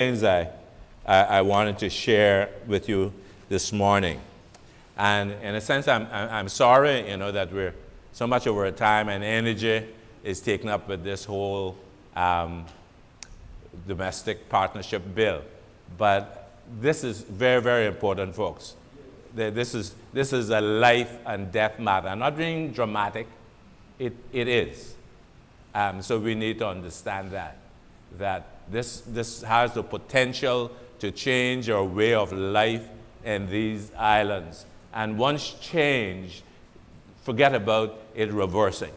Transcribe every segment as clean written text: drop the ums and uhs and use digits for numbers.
things I wanted to share with you this morning. And in a sense, I'm sorry, that we're so much of our time and energy is taken up with this whole domestic partnership bill. But this is very, very important, folks. This is a life and death matter. I'm not being dramatic. It is. So we need to understand that this has the potential to change our way of life in these islands. And once changed, forget about it reversing.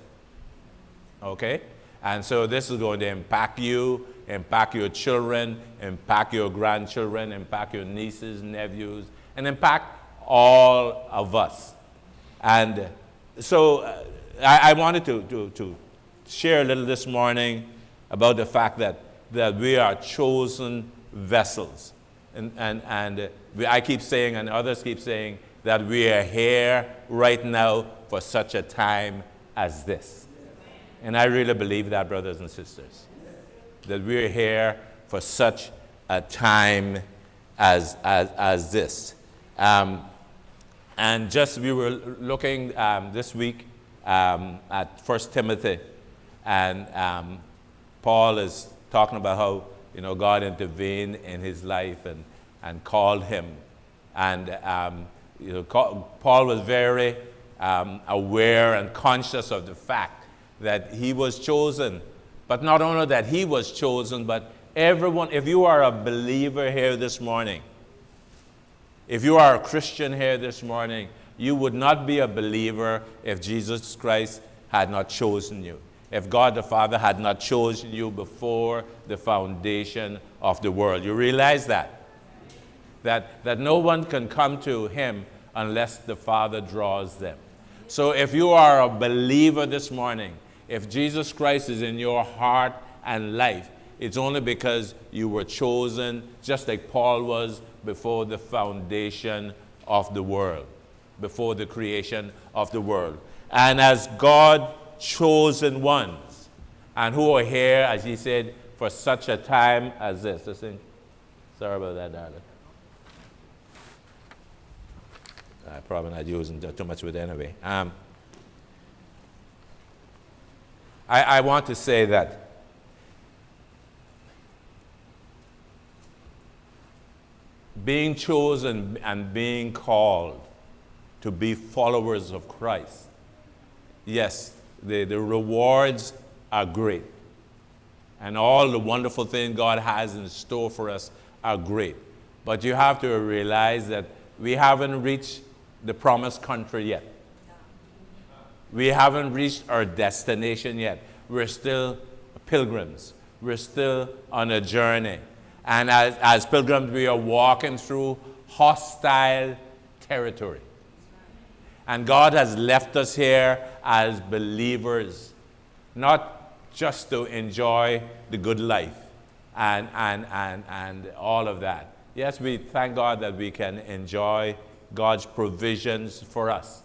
Okay? And so this is going to impact you, impact your children, impact your grandchildren, impact your nieces, nephews, and impact all of us. And so I wanted to share a little this morning about the fact that we are chosen vessels. I keep saying, and others keep saying, that we are here right now for such a time as this. And I really believe that, brothers and sisters, that we're here for such a time as this. And just we were looking this week at 1 Timothy, and Paul is talking about how God intervened in his life and called him. And Paul was very aware and conscious of the fact that he was chosen. But not only that he was chosen, but everyone, if you are a believer here this morning, if you are a Christian here this morning, you would not be a believer if Jesus Christ had not chosen you. If God the Father had not chosen you before the foundation of the world. You realize that? That no one can come to him unless the Father draws them. So if you are a believer this morning, if Jesus Christ is in your heart and life, it's only because you were chosen, just like Paul was before the foundation of the world, before the creation of the world. And as God chosen ones, and who are here, as he said, for such a time as this. Listen, sorry about that, darling. I'm probably not using too much with it anyway. I want to say that being chosen and being called to be followers of Christ, yes, the rewards are great. And all the wonderful things God has in store for us are great. But you have to realize that we haven't reached the promised country yet. We haven't reached our destination yet. We're still pilgrims. We're still on a journey. And as pilgrims, we are walking through hostile territory. And God has left us here as believers, not just to enjoy the good life and all of that. Yes, we thank God that we can enjoy God's provisions for us.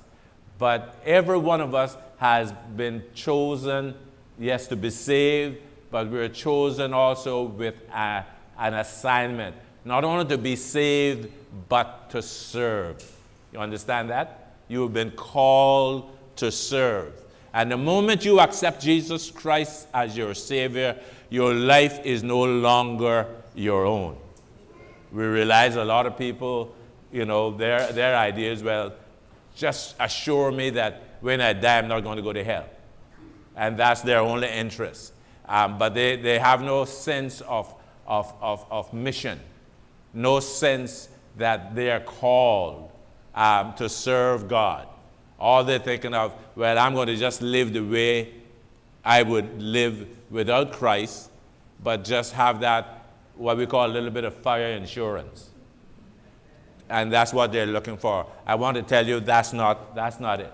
But every one of us has been chosen, yes, to be saved, but we're chosen also with an assignment. Not only to be saved, but to serve. You understand that? You have been called to serve. And the moment you accept Jesus Christ as your Savior, your life is no longer your own. We realize a lot of people, their idea is, well, just assure me that when I die, I'm not going to go to hell. And that's their only interest. But they have no sense of mission, no sense that they are called to serve God. All they're thinking of, well, I'm going to just live the way I would live without Christ, but just have that, what we call a little bit of fire insurance. And that's what they're looking for. I want to tell you that's not it.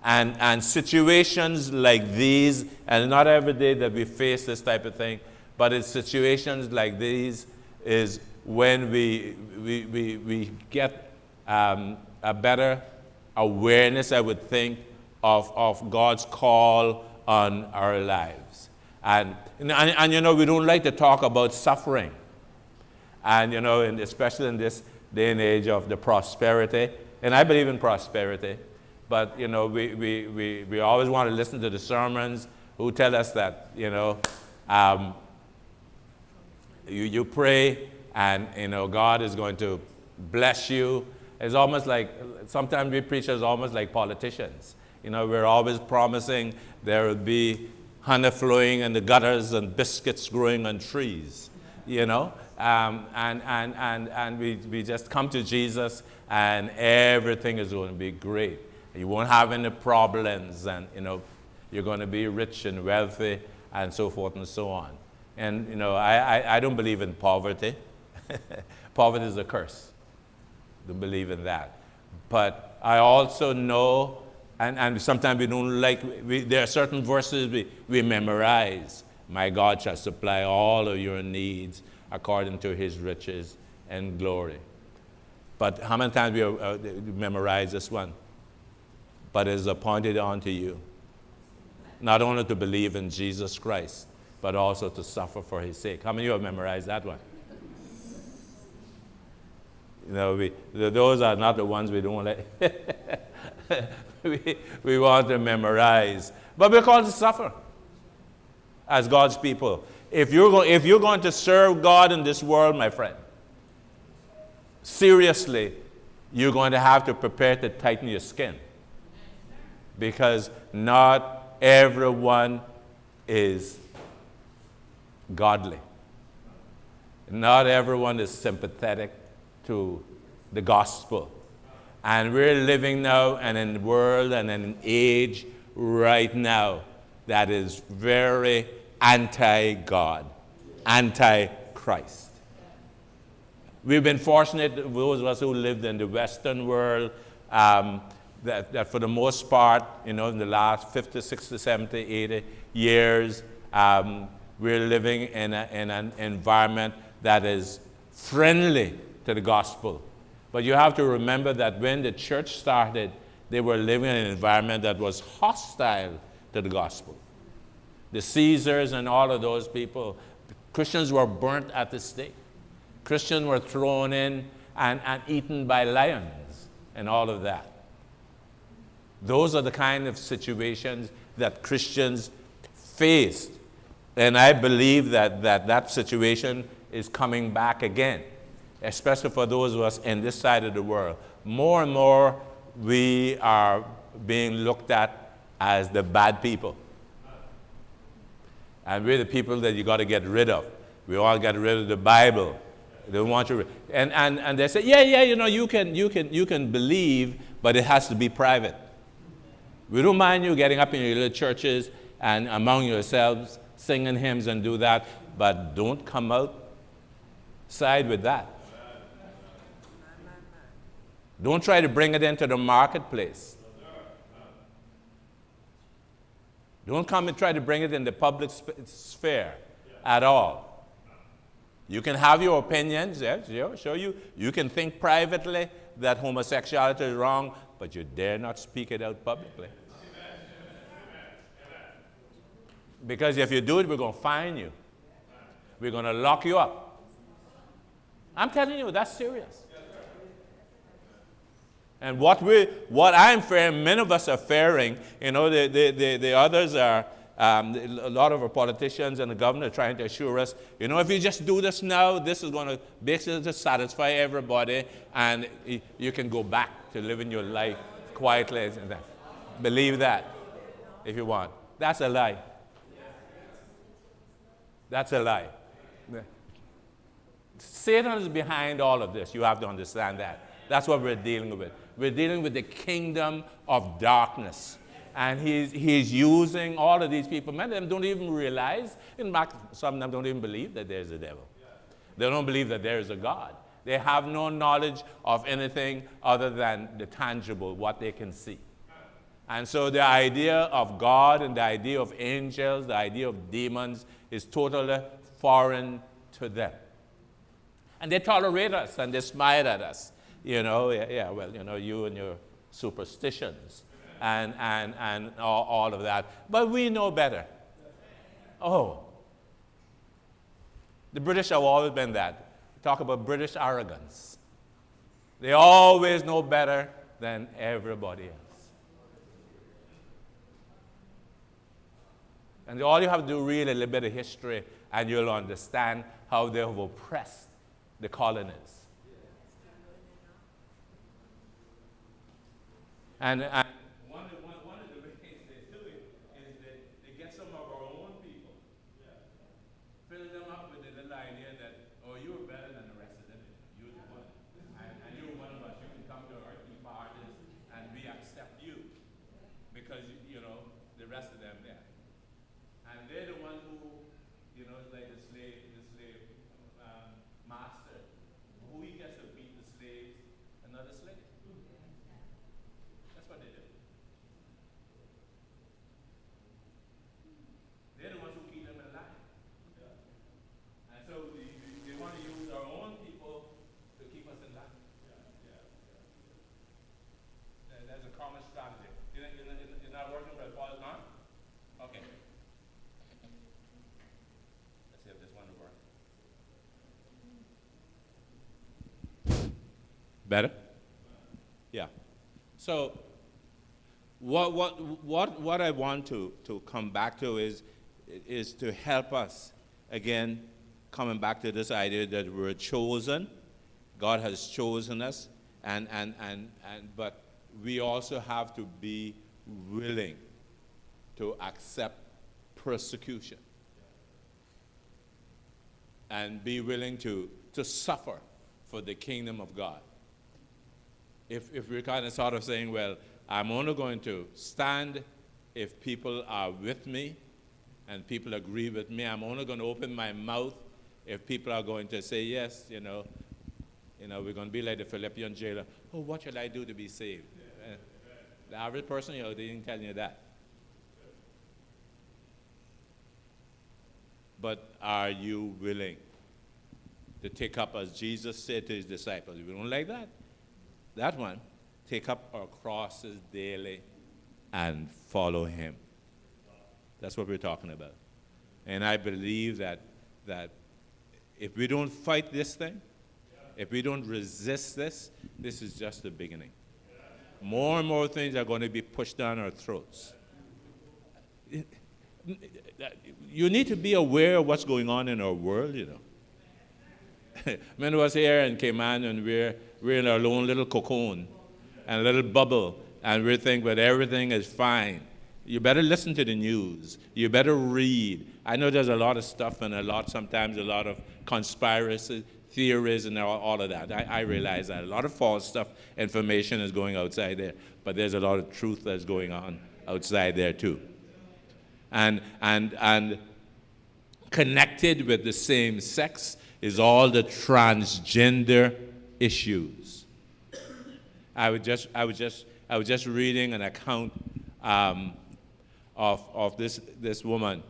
And situations like these, and not every day that we face this type of thing, but it's situations like these is when we get a better awareness, I would think, of God's call on our lives. And we don't like to talk about suffering. And, especially in this day and age of the prosperity, and I believe in prosperity, but, we always want to listen to the sermons who tell us that, you pray and, God is going to bless you. It's almost like, sometimes we preachers almost like politicians. We're always promising there will be honey flowing in the gutters and biscuits growing on trees, and we just come to Jesus and everything is going to be great. You won't have any problems and, you're going to be rich and wealthy and so forth and so on. And, I don't believe in poverty. Poverty is a curse. Don't believe in that. But I also know, and sometimes we don't like, there are certain verses we memorize. My God shall supply all of your needs according to his riches and glory. But how many times we memorize this one? But it is appointed unto you, not only to believe in Jesus Christ, but also to suffer for his sake. How many of you have memorized that one? Those are not the ones we don't like. we want to memorize. But we're called to suffer as God's people. If you're going to serve God in this world, my friend, seriously, you're going to have to prepare to tighten your skin. Because not everyone is godly. Not everyone is sympathetic to the gospel. And we're living now in a world and in an age right now that is very anti-God, anti-Christ. We've been fortunate, those of us who lived in the Western world, that for the most part, in the last 50, 60, 70, 80 years, we're living in an environment that is friendly to the gospel. But you have to remember that when the church started, they were living in an environment that was hostile to the gospel. The Caesars and all of those people, Christians were burnt at the stake. Christians were thrown in and eaten by lions and all of that. Those are the kind of situations that Christians faced. And I believe that situation is coming back again, especially for those of us in this side of the world. More and more, we are being looked at as the bad people. And we're the people that you got to get rid of. We all get rid of the Bible. They don't want you. And they say, you can believe, but it has to be private. We don't mind you getting up in your little churches and among yourselves, singing hymns and do that, but don't come outside with that. Don't try to bring it into the marketplace. Don't come and try to bring it in the public sphere at all. You can have your opinions, yes, sure. You can think privately that homosexuality is wrong, but you dare not speak it out publicly. Because if you do it, we're going to fine you. We're going to lock you up. I'm telling you, that's serious. And what I'm fearing, many of us are fearing, the others are, a lot of our politicians and the governor are trying to assure us, if you just do this now, this is going to basically satisfy everybody, and you can go back to living your life quietly. Believe that if you want. That's a lie. That's a lie. Satan is behind all of this. You have to understand that. That's what we're dealing with. We're dealing with the kingdom of darkness. And he's using all of these people. Many of them don't even realize, in fact, some of them don't even believe that there's a devil. They don't believe that there is a God. They have no knowledge of anything other than the tangible, what they can see. And so the idea of God and the idea of angels, the idea of demons is totally foreign to them. And they tolerate us and they smile at us. You and your superstitions and all of that. But we know better. Oh, the British have always been that. Talk about British arrogance. They always know better than everybody else. And all you have to do read a little bit of history and you'll understand how they have oppressed the colonies. And one of the ways they do it is they get some of our own people, fill them up with the little idea that, oh, you're better than the rest of them. You're the one. And you're one of us. You can come to our tea parties and we accept you because, you know, the rest of them there. And they're the one who, you know, it's like the slave master. Who he gets to beat the slaves, another slave. That's what they do. They're the ones who keep them in line. And so they want to use our own people to keep us in line. That's a common strategy. You're not working for the Paul, not? Okay. Let's see if this one will work. Better? Yeah. So what I want to come back to is to help us, again, coming back to this idea that we're chosen. God has chosen us, but we also have to be willing to accept persecution and be willing to suffer for the kingdom of God. If we're kind of sort of saying, well, I'm only going to stand if people are with me and people agree with me. I'm only going to open my mouth if people are going to say, yes, you know, we're going to be like the Philippian jailer. Oh, what should I do to be saved? The average person, they didn't tell you that. But are you willing to take up, as Jesus said to his disciples, if you don't like that one, take up our crosses daily and follow him. That's what we're talking about. And I believe that if we don't fight this thing, if we don't resist this is just the beginning. More and more things are going to be pushed down our throats. You need to be aware of what's going on in our world, you know. Many of us here in Cayman, and we're in our own little cocoon and a little bubble, and we think that everything is fine. You better listen to the news. You better read. I know there's a lot of stuff and sometimes a lot of conspiracy theories and all of that. I realize that. A lot of false stuff, information is going outside there, but there's a lot of truth that's going on outside there too. And connected with the same sex is all the transgender issues. I was just reading an account of this woman,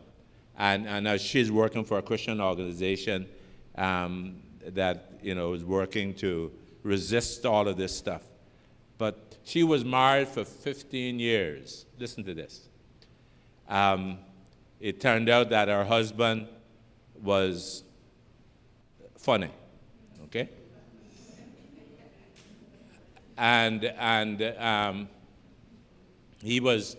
and she's working for a Christian organization that is working to resist all of this stuff. But she was married for 15 years. Listen to this. It turned out that her husband was funny, okay? And he was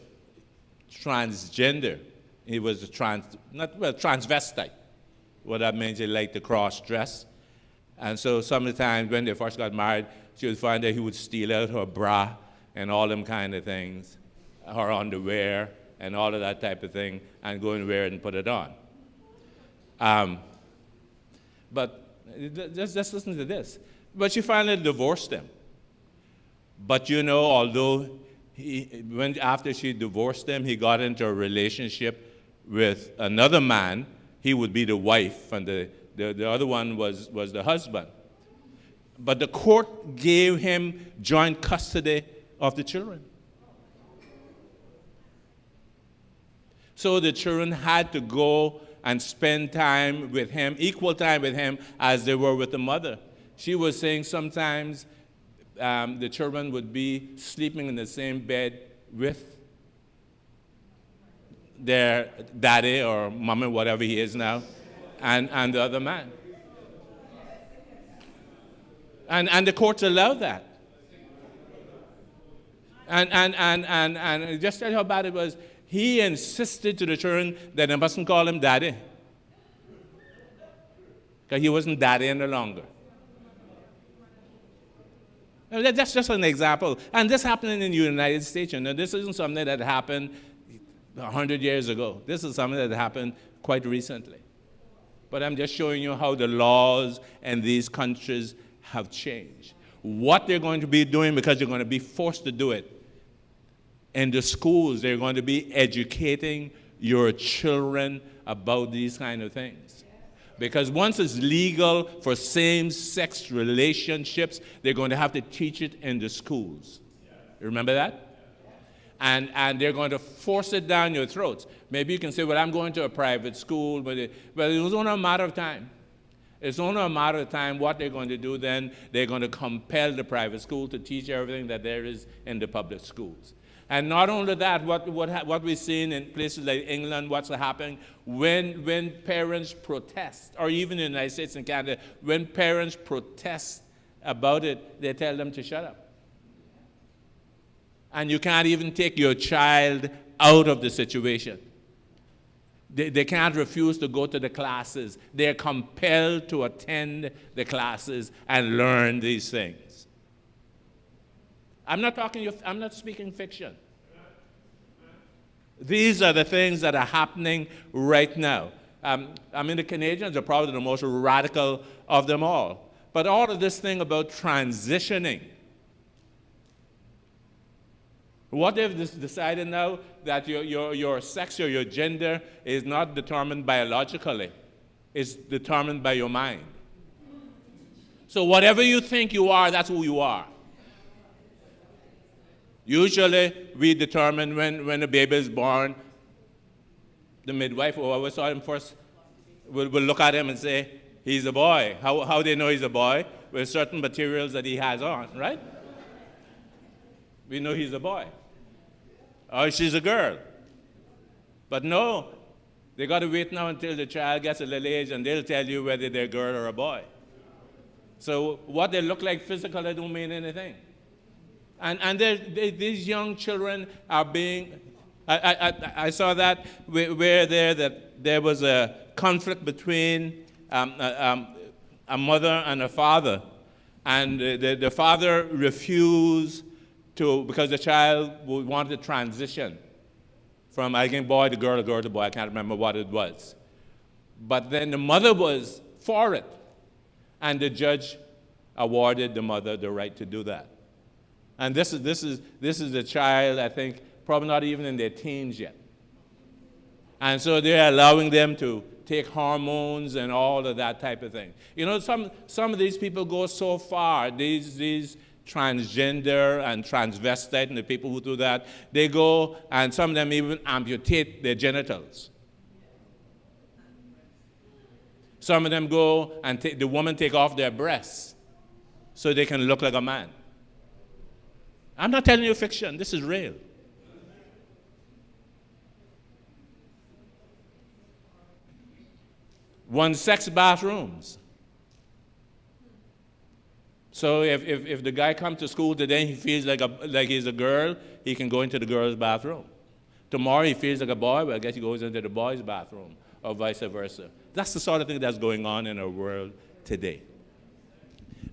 transgender. He was transvestite. What that means, he liked to cross-dress. And so sometimes when they first got married, she would find that he would steal out her bra and all them kind of things, her underwear and all of that type of thing, and go and wear it and put it on. But just listen to this. But she finally divorced him. But although after she divorced him, he got into a relationship with another man. He would be the wife, and the other one was the husband. But the court gave him joint custody of the children. So the children had to go and spend time with him, equal time with him, as they were with the mother. She was saying sometimes the children would be sleeping in the same bed with their daddy or mommy, whatever he is now, and the other man. And the courts allow that. And just tell you how bad it was. He insisted to the children that they mustn't call him daddy, because he wasn't daddy any longer. Now, that's just an example. And this happened in the United States. You know, this isn't something that happened 100 years ago. This is something that happened quite recently. But I'm just showing you how the laws in these countries have changed. What they're going to be doing, because they're going to be forced to do it. In the schools, they're going to be educating your children about these kind of things. Because once it's legal for same-sex relationships, they're going to have to teach it in the schools. Remember that? And they're going to force it down your throats. Maybe you can say, well, I'm going to a private school, but it was only a matter of time. It's only a matter of time what they're going to do then. They're going to compel the private school to teach everything that there is in the public schools. And not only that, what we've seen in places like England, what's happening, when parents protest, or even in the United States and Canada, when parents protest about it, they tell them to shut up. And you can't even take your child out of the situation. They can't refuse to go to the classes. They're compelled to attend the classes and learn these things. I'm not speaking fiction. These are the things that are happening right now. The Canadians are probably the most radical of them all. But all of this thing about transitioning, what they've decided now, that your sex or your gender is not determined biologically. It's determined by your mind. So whatever you think you are, that's who you are. Usually, we determine when a baby is born, the midwife, who always saw him first, will look at him and say, he's a boy. How they know he's a boy? With certain materials that he has on, right? We know he's a boy. Or she's a girl. But no, they got to wait now until the child gets a little age, and they'll tell you whether they're a girl or a boy. So what they look like physically don't mean anything. And these young children are being, I saw that where there was a conflict between a mother and a father. And the father refused to, because the child wanted to transition from, I think, boy to girl to boy. I can't remember what it was. But then the mother was for it. And the judge awarded the mother the right to do that. And this is a child, I think, probably not even in their teens yet. And so they're allowing them to take hormones and all of that type of thing. You know, some of these people go so far, these transgender and transvestite and the people who do that, they go, and some of them even amputate their genitals. Some of them go and the woman take off their breasts so they can look like a man. I'm not telling you fiction. This is real. One-sex bathrooms. So if the guy comes to school today, he feels like he's a girl, he can go into the girl's bathroom. Tomorrow he feels like a boy, well, I guess he goes into the boy's bathroom, or vice versa. That's the sort of thing that's going on in our world today.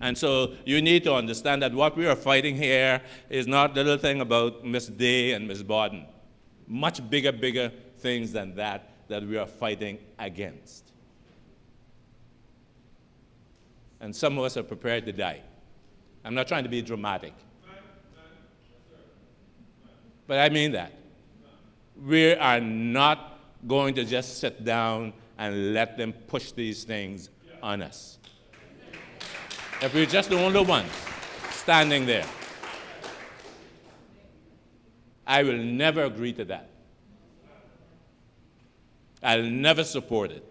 And so you need to understand that what we are fighting here is not the little thing about Miss Day and Miss Bodden. Much bigger things than that we are fighting against. And some of us are prepared to die. I'm not trying to be dramatic. But I mean that. We are not going to just sit down and let them push these things on us. If we're just the only ones standing there, I will never agree to that. I'll never support it.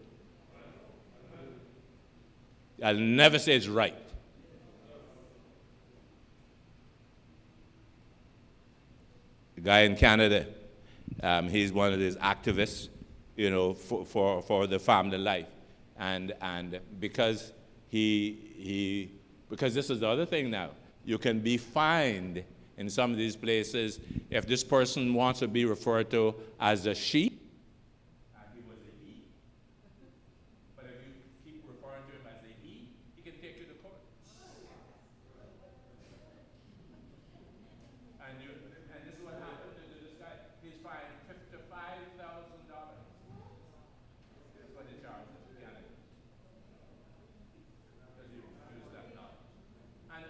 I'll never say it's right. The guy in Canada, he's one of these activists, you know, for the family life. And because he Because this is the other thing now. You can be fined in some of these places if this person wants to be referred to as a she. And he was a he. But if you keep referring to him as a he can take you to court. And this is what happened to this guy. He's fined $55,000. That's what they charge him. Because he refused that knowledge. And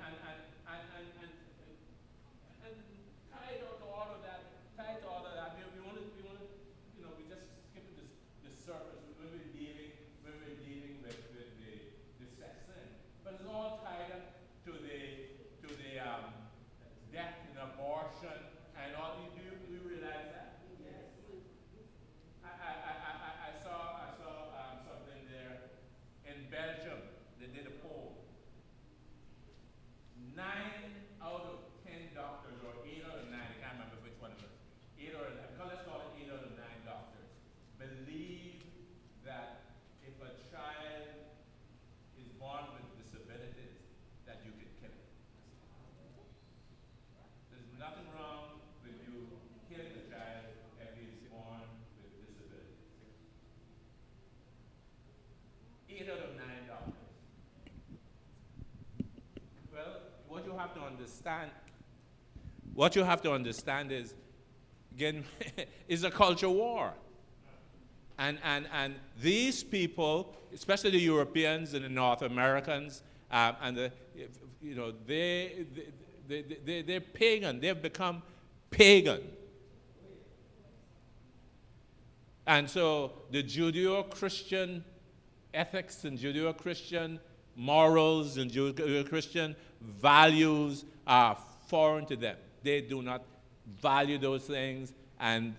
tied to all of that, we want to, we just skipping the surface when we're dealing with the sex thing. But it's all tied up to the death and abortion and all. Do you realize that? Yes. I saw something there in Belgium. They did a poll. 9 out of 10 doctors, or 8 out of 9, I can't remember which one it was, 8 or 9, let's call it 8 out of 9 doctors, believe that if a child is born with disabilities, that you could kill it. There's nothing wrong with you killing a child if he's born with disabilities. 8 out of 9 doctors. Well, what you have to understand is, again, is a culture war. And these people, especially the Europeans and the North Americans, they're pagan. They've become pagan. And so the Judeo-Christian ethics and Judeo-Christian morals and Judeo-Christian values are foreign to them. They do not value those things, and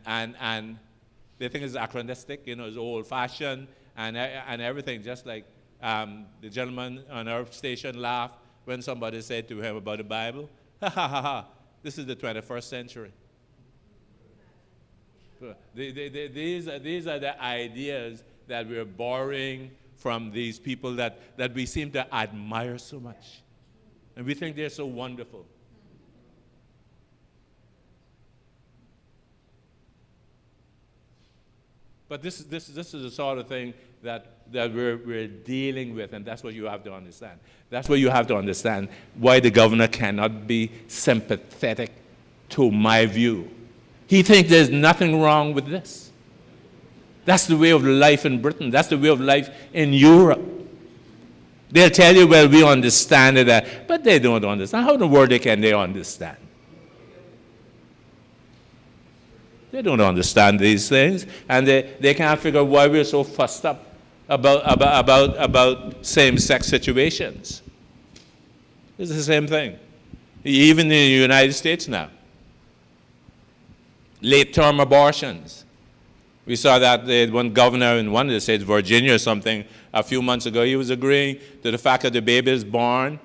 they think it's anachronistic, it's old-fashioned and everything. Just like the gentleman on our station laughed when somebody said to him about the Bible, ha ha ha ha, this is the 21st century. These are the ideas that we're borrowing from these people that we seem to admire so much. And we think they're so wonderful. But this is the sort of thing that we're dealing with, and that's what you have to understand. That's what you have to understand, why the governor cannot be sympathetic to my view. He thinks there's nothing wrong with this. That's the way of life in Britain. That's the way of life in Europe. They'll tell you, well, we understand that, but they don't understand. How in the world can they understand? They don't understand these things, and they can't figure out why we're so fussed up about same-sex situations. It's the same thing. Even in the United States now. Late-term abortions. We saw that one governor in one of the states, Virginia or something, a few months ago, he was agreeing to the fact that the baby is born,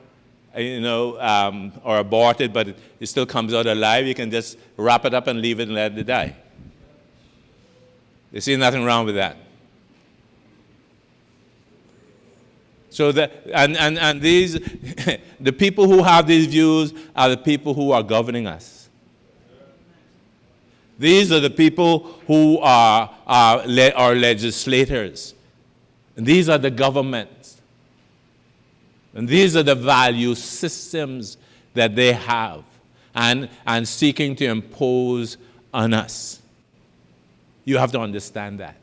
or aborted, but it still comes out alive. You can just wrap it up and leave it and let it die. They see nothing wrong with that. So and these, the people who have these views are the people who are governing us. These are the people who are our legislators. And these are the governments. And these are the value systems that they have and seeking to impose on us. You have to understand that.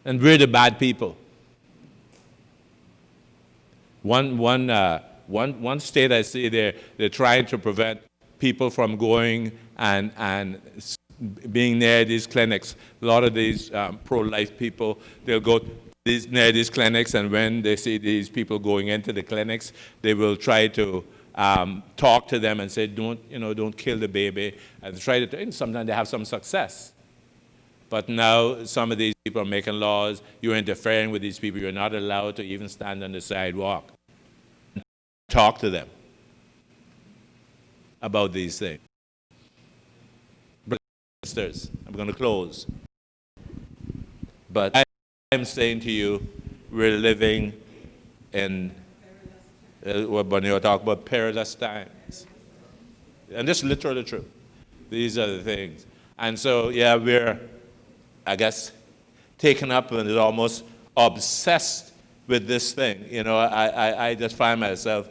And we're the bad people. One state I see they're trying to prevent people from going and being near these clinics. A lot of these pro-life people, they'll go near these clinics, and when they see these people going into the clinics, they will try to talk to them and say, don't kill the baby, and try to. And sometimes they have some success. But now some of these people are making laws. You're interfering with these people. You're not allowed to even stand on the sidewalk and talk to them about these things. Brothers and sisters, I'm going to close. But I'm saying to you, we're living in When you talk about perilous times. And this is literally true. These are the things. And so, yeah, we're, I guess, taken up and almost obsessed with this thing. You know, I just find myself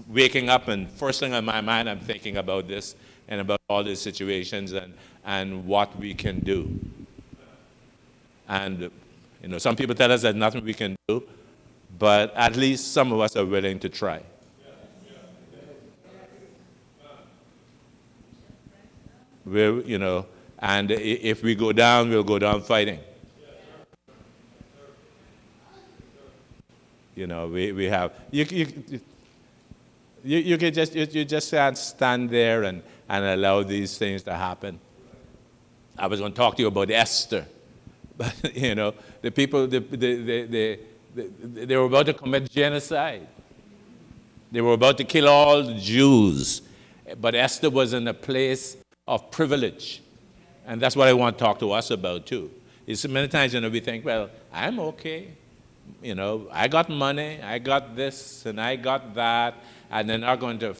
waking up and first thing on my mind, I'm thinking about this and about all these situations and what we can do. And, you know, some people tell us there's nothing we can do, but at least some of us are willing to try. We're, you know, and if we go down, we'll go down fighting. You know, we have, you can just, you just can't stand there and allow these things to happen. I was going to talk to you about Esther. But, you know, the people, they were about to commit genocide. They were about to kill all the Jews. But Esther was in a place of privilege. And that's what I want to talk to us about, too. It's many times, you know, we think, well, I'm okay. You know, I got money, I got this, and I got that, and they're not going to